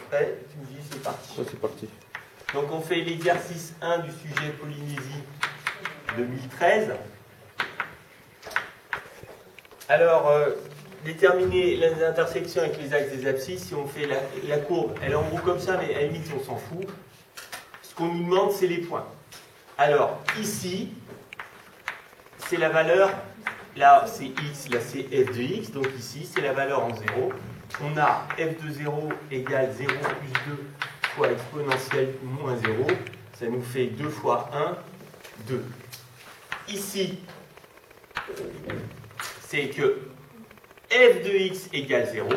prêt, tu me dis c'est parti. Ça, c'est parti. Donc on fait l'exercice 1 du sujet Polynésie 2013. Alors, déterminer les intersections avec les axes des abscisses, si on fait la courbe, elle est en gros comme ça, mais à la limite on s'en fout. Ce qu'on nous demande, c'est les points. Alors, ici, c'est la valeur, là c'est x, là c'est f de x, donc ici c'est la valeur en 0. On a f de 0 égale 0 plus 2 fois exponentielle moins 0. Ça nous fait 2 fois 1, 2. Ici, c'est que f de x égale 0.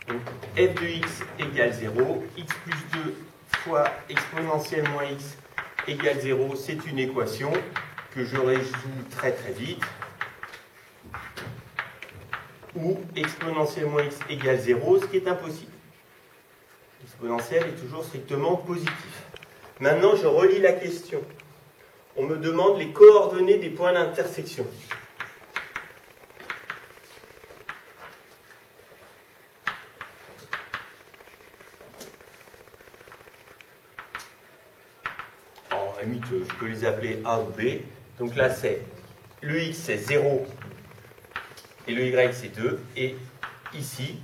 Donc f de x égale 0. X plus 2 fois exponentielle moins x égale 0. C'est une équation que je résous très très vite. Où exponentielle moins x égale 0, ce qui est impossible. L'exponentielle est toujours strictement positif. Maintenant, je relis la question. On me demande les coordonnées des points d'intersection. En limite, je peux les appeler A ou B. Donc là, c'est le x, c'est 0. Et le y, c'est 2. Et ici,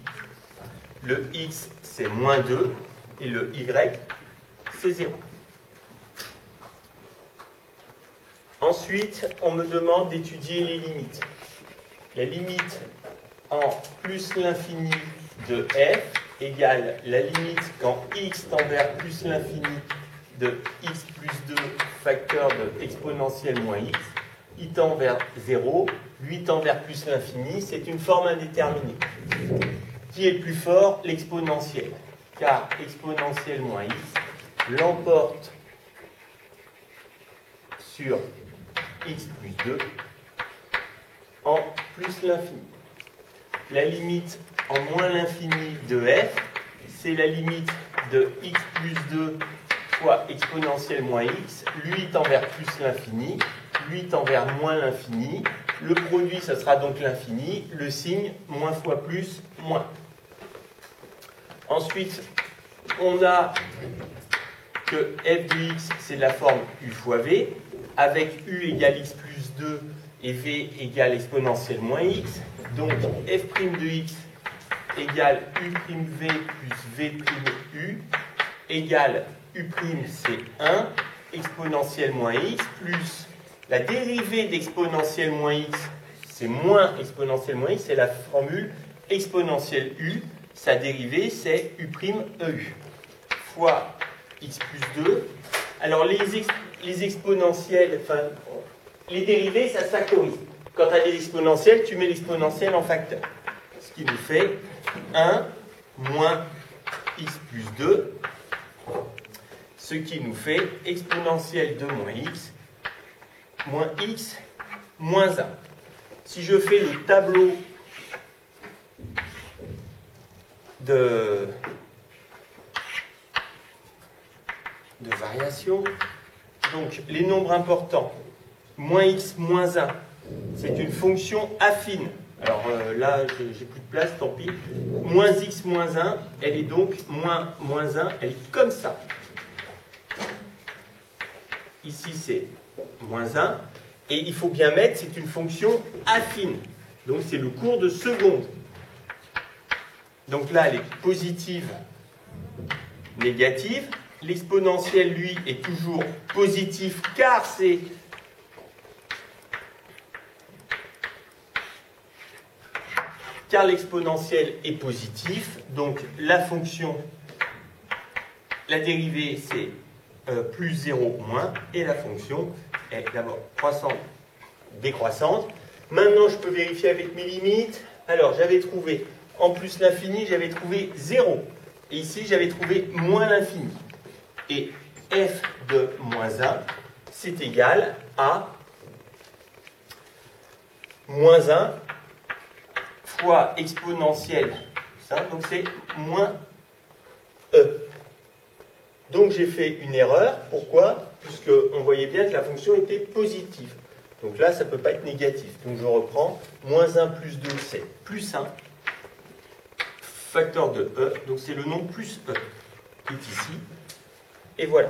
le x, c'est moins 2. Et le y, c'est 0. Ensuite, on me demande d'étudier les limites. La limite en plus l'infini de f égale la limite quand x tend vers plus l'infini de x plus 2 facteur de exponentielle moins x. I tend vers 0, lui tend vers plus l'infini, c'est une forme indéterminée. Qui est le plus fort? L'exponentielle. Car exponentielle moins x l'emporte sur x plus 2 en plus l'infini. La limite en moins l'infini de f, c'est la limite de x plus 2 fois exponentielle moins x, lui tend vers plus l'infini, lui tend vers moins l'infini, le produit ça sera donc l'infini, le signe moins fois plus, moins. Ensuite, on a que f de x c'est la forme u fois v, avec u égale x plus 2 et v égale exponentielle moins x, donc f' de x égale u'v plus v' égale u' c'est 1, exponentielle moins x, plus la dérivée d'exponentielle moins x, c'est moins exponentielle moins x, c'est la formule exponentielle u, sa dérivée c'est u'eu, fois x plus 2. Alors les exponentielles, enfin, les dérivées, ça se factorise. Quand tu as des exponentielles, tu mets l'exponentielle en facteur. Ce qui nous fait 1 moins x plus 2, ce qui nous fait exponentielle de moins x moins 1. Si je fais le tableau de variation, donc les nombres importants, moins x moins 1, c'est une fonction affine. Alors là, j'ai plus de place, tant pis. Moins x moins 1, elle est donc moins 1, elle est comme ça. Ici, c'est moins 1. Et il faut bien mettre, c'est une fonction affine. Donc c'est le cours de seconde. Donc là, elle est positive, négative. L'exponentielle, lui, est toujours positif car c'est car l'exponentielle est positif. Donc la fonction, la dérivée, c'est plus 0 moins, et la fonction est d'abord croissante, décroissante. Maintenant, je peux vérifier avec mes limites. Alors, j'avais trouvé, en plus l'infini, j'avais trouvé 0. Et ici, j'avais trouvé moins l'infini. Et f de moins 1, c'est égal à moins 1 fois exponentielle. Ça, donc c'est moins e. Donc j'ai fait une erreur. Pourquoi? Puisqu'on voyait bien que la fonction était positive. Donc là, ça ne peut pas être négatif. Donc je reprends. Moins 1 plus 2, c'est plus 1. Facteur de e. Donc c'est le nombre plus e. est ici. Et voilà.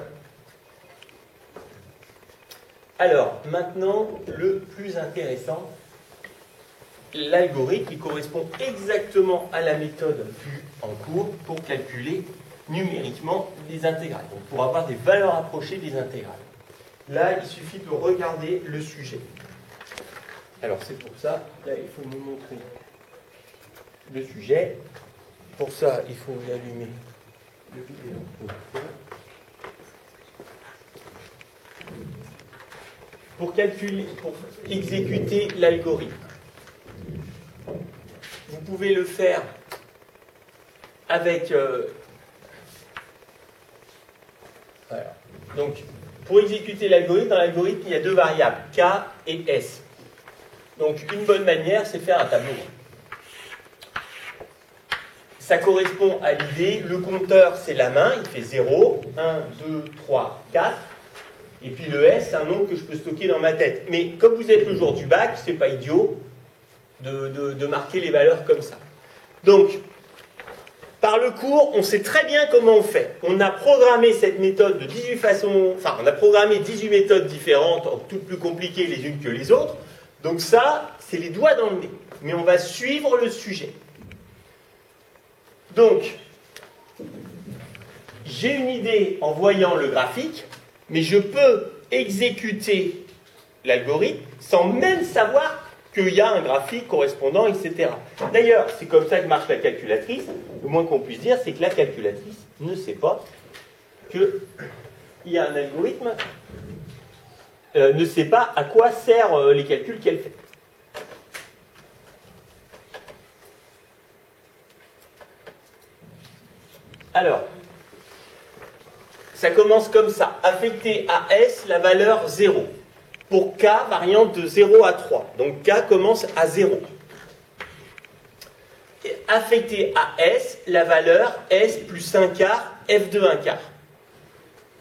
Alors, maintenant, le plus intéressant, l'algorithme qui correspond exactement à la méthode vue en cours pour calculer numériquement les intégrales. Donc, pour avoir des valeurs approchées des intégrales. Là, il suffit de regarder le sujet. Alors, c'est pour ça, là, il faut nous montrer le sujet. Pour ça, il faut allumer le vidéo. Pour exécuter l'algorithme, vous pouvez le faire avec... voilà. Donc, pour exécuter l'algorithme, dans l'algorithme, il y a deux variables, K et S. Donc, une bonne manière, c'est faire un tableau. Ça correspond à l'idée, le compteur, c'est la main, il fait 0, 1, 2, 3, 4. Et puis le S, c'est un nombre que je peux stocker dans ma tête. Mais comme vous êtes le jour du bac, c'est pas idiot de marquer les valeurs comme ça. Donc, par le cours, on sait très bien comment on fait. On a programmé cette méthode de 18 façons, enfin, on a programmé 18 méthodes différentes, toutes plus compliquées les unes que les autres. Donc ça, c'est les doigts dans le nez. Mais on va suivre le sujet. Donc, j'ai une idée en voyant le graphique, mais je peux exécuter l'algorithme sans même savoir qu'il y a un graphique correspondant, etc. D'ailleurs, c'est comme ça que marche la calculatrice. Le moins qu'on puisse dire, c'est que la calculatrice ne sait pas qu'il y a un algorithme, ne sait pas à quoi servent les calculs qu'elle fait. Alors, ça commence comme ça. Affecter à S la valeur 0. Pour K, variante de 0 à 3. Donc K commence à 0. Et affecter à S la valeur S plus 1 quart, F de 1 quart.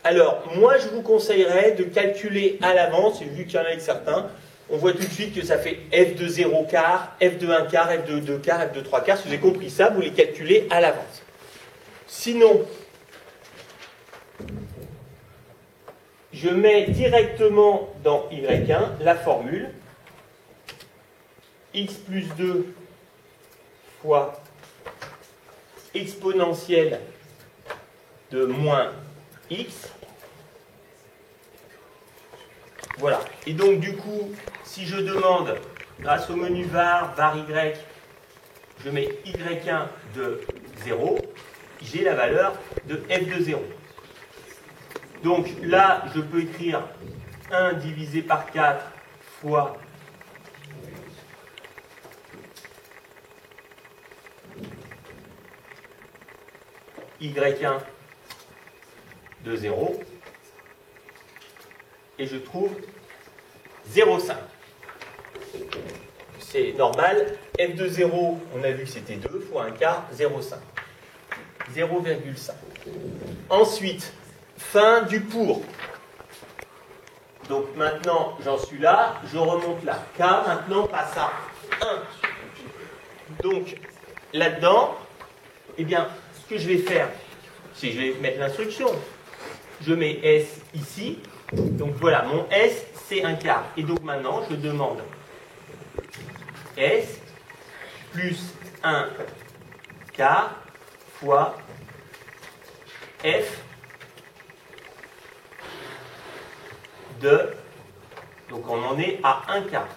Alors, moi, je vous conseillerais de calculer à l'avance, et vu qu'il y en a avec certains, on voit tout de suite que ça fait F de 0 quart, F de 1 quart, F de 2 quarts, F de 3 quarts. Si vous avez compris ça, vous les calculez à l'avance. Sinon, je mets directement dans Y1 la formule x plus 2 fois exponentielle de moins x. Voilà. Et donc, du coup, si je demande, grâce au menu var, var y, je mets y1 de 0, j'ai la valeur de f de 0. Donc là, je peux écrire 1 divisé par 4 fois y1 de 0 et je trouve 0,5. C'est normal. F de 0, on a vu que c'était 2 fois 1 quart, 0,5. 0,5. Ensuite, fin du pour. Donc maintenant, j'en suis là, je remonte là. K maintenant passe à 1. Donc, là-dedans, eh bien, ce que je vais faire, c'est que je vais mettre l'instruction. Je mets S ici. Donc voilà, mon S, c'est 1 quart. Et donc maintenant, je demande S plus 1 quart fois F de... Donc on en est à 1 quart.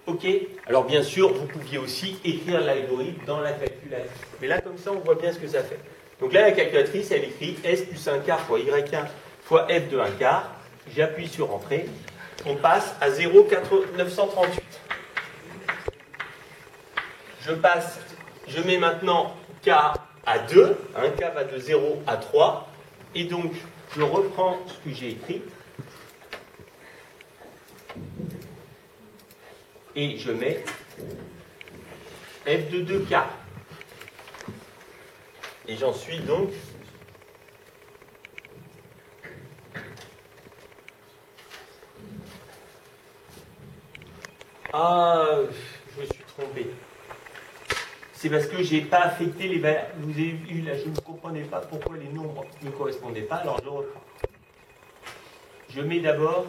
Ok? Alors bien sûr, vous pouviez aussi écrire l'algorithme dans la calculatrice. Mais là, comme ça, on voit bien ce que ça fait. Donc là, la calculatrice, elle écrit S plus 1 quart fois Y1 fois F de 1 quart. J'appuie sur Entrée. On passe à 0,938. Je mets maintenant K à 2. K va de 0 à 3. Et donc, je reprends ce que j'ai écrit. Et je mets F de 2 quarts. Et j'en suis donc je me suis trompé. c'est parce que je n'ai pas affecté les valeurs. Vous avez vu là, je ne comprenais pas pourquoi les nombres ne correspondaient pas, alors je reprends. Je mets d'abord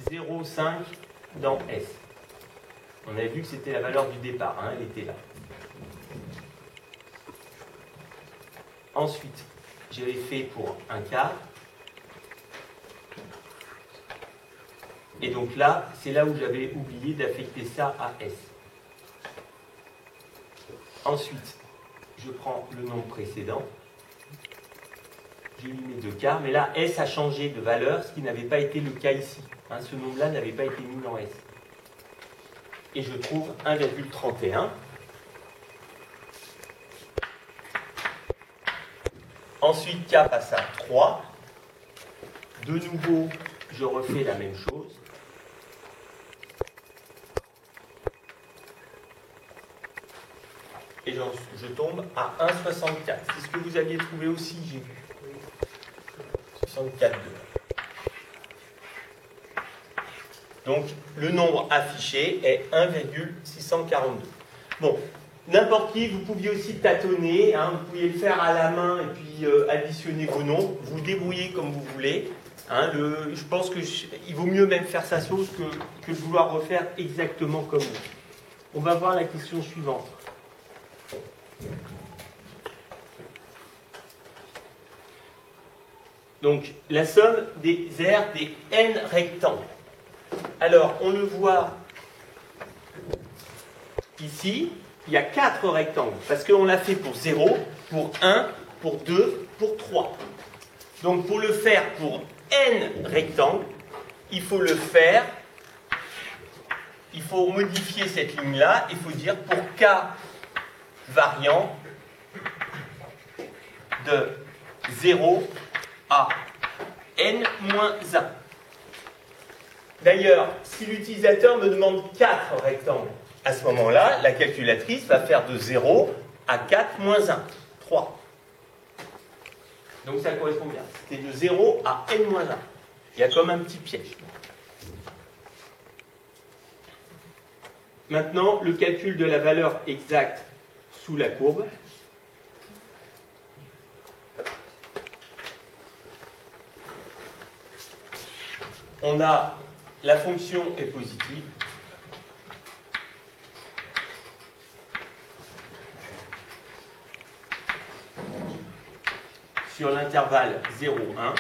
0,5 dans S. On avait vu que c'était la valeur du départ, hein, elle était là. Ensuite, j'avais fait pour un quart. Et donc là, c'est là où j'avais oublié d'affecter ça à S. Ensuite, je prends le nombre précédent. J'ai mis mes 2 quarts, mais là, S a changé de valeur, ce qui n'avait pas été le cas ici. Hein, ce nombre-là n'avait pas été mis dans S. Et je trouve 1,31. Ensuite, K passe à 3. De nouveau, je refais la même chose. Et je tombe à 1,64. C'est ce que vous aviez trouvé aussi, j'ai vu. 64,2. Donc, le nombre affiché est 1,642. Bon, n'importe qui, vous pouviez aussi tâtonner, hein, vous pouviez le faire à la main et puis additionner vos nombres. Vous débrouillez comme vous voulez. Hein, je pense qu'il vaut mieux même faire sa sauce que de vouloir refaire exactement comme vous. On va voir la question suivante. Donc, la somme des aires des n rectangles. Alors, on le voit ici, il y a 4 rectangles, parce qu'on l'a fait pour 0, pour 1, pour 2, pour 3. Donc, pour le faire pour n rectangles, il faut le faire, il faut modifier cette ligne-là, il faut dire pour k variant de 0 à n-1. D'ailleurs, si l'utilisateur me demande 4 rectangles, à ce moment-là, la calculatrice va faire de 0 à 4 moins 1, 3. Donc ça correspond bien. C'était de 0 à n-1. Il y a comme un petit piège. Maintenant, le calcul de la valeur exacte sous la courbe. On a la fonction est positive. Sur l'intervalle 0,1.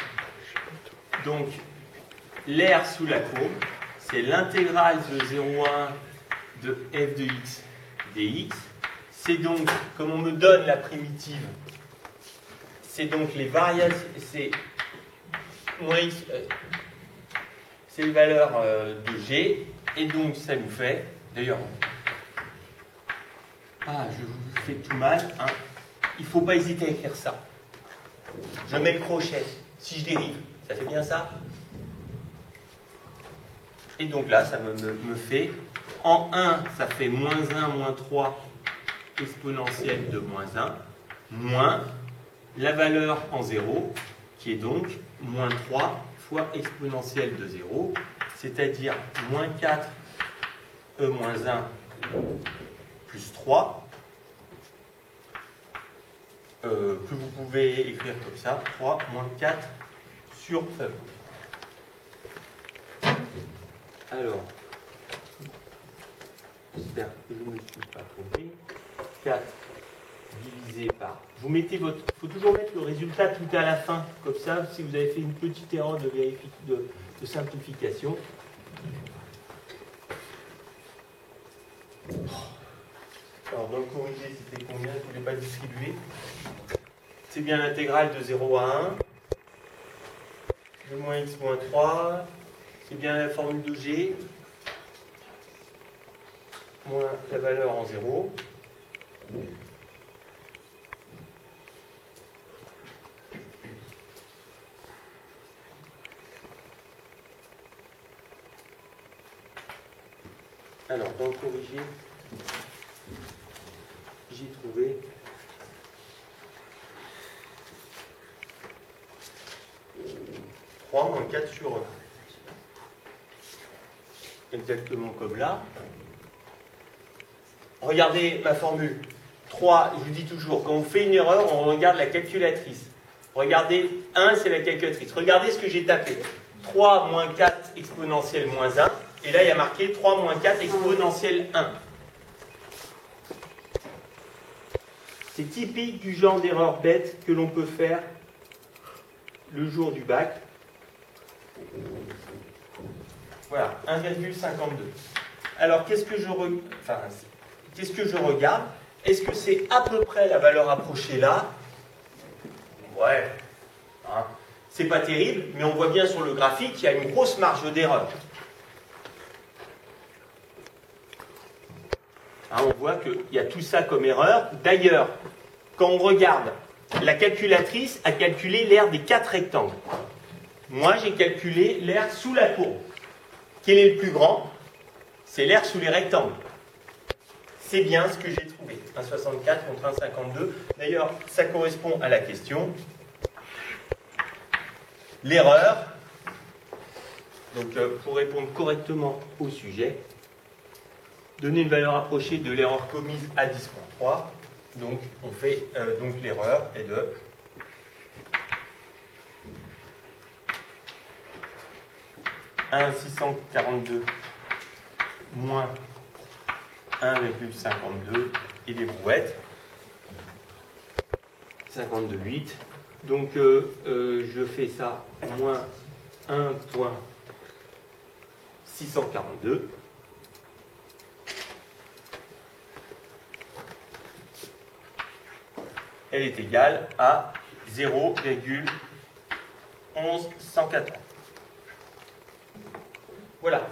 Donc, l'aire sous la courbe, c'est l'intégrale de 0,1 de f de x dx. C'est donc, comme on me donne la primitive, c'est donc les variations, c'est moins x, c'est les valeurs de g, et donc ça nous fait, d'ailleurs, je vous fais tout mal, hein, il ne faut pas hésiter à écrire ça. Je mets le crochet, si je dérive, ça fait bien ça? Et donc là, ça me fait, en 1, ça fait moins 1, moins 3, exponentielle de moins 1, moins la valeur en 0, qui est donc moins 3 fois exponentielle de 0, c'est-à-dire moins 4 e moins 1 plus 3, que vous pouvez écrire comme ça, 3 moins 4 sur e. Alors, j'espère que je ne me suis pas trompé. 4 divisé par... Vous mettez votre... Il faut toujours mettre le résultat tout à la fin. Comme ça, si vous avez fait une petite erreur de simplification. Alors, dans le corrigé, c'était combien? Je ne voulais pas distribuer. C'est bien l'intégrale de 0 à 1. De moins x moins 3. C'est bien la formule de g. Moins la valeur en 0. Alors, dans le corrigé, j'ai trouvé « 3 moins 4 sur 1 ». Exactement comme là. regardez ma formule. 3, je vous dis toujours, quand on fait une erreur, on regarde la calculatrice. Regardez, 1, c'est la calculatrice. Regardez ce que j'ai tapé. 3 moins 4 exponentielle moins 1. Et là, il y a marqué 3 moins 4 exponentielle 1. C'est typique du genre d'erreur bête que l'on peut faire le jour du bac. Voilà, 1,52. Alors, qu'est-ce que je regarde? Est-ce que c'est à peu près la valeur approchée là? Ouais. Hein. C'est pas terrible, mais on voit bien sur le graphique qu'il y a une grosse marge d'erreur. Hein, on voit qu'il y a tout ça comme erreur. D'ailleurs, quand on regarde, la calculatrice a calculé l'aire des 4 rectangles. Moi, j'ai calculé l'aire sous la courbe. Quel est le plus grand? C'est l'aire sous les rectangles. C'est bien ce que j'ai trouvé. 1,64 contre 1,52. D'ailleurs, ça correspond à la question. L'erreur, donc pour répondre correctement au sujet, donner une valeur approchée de l'erreur commise à 10.3. Donc, on fait donc l'erreur est de 1,642 moins 1,52 et des brouettes. 52,8. Donc, je fais ça moins 1,642. Elle est égale à 0,1180. Voilà.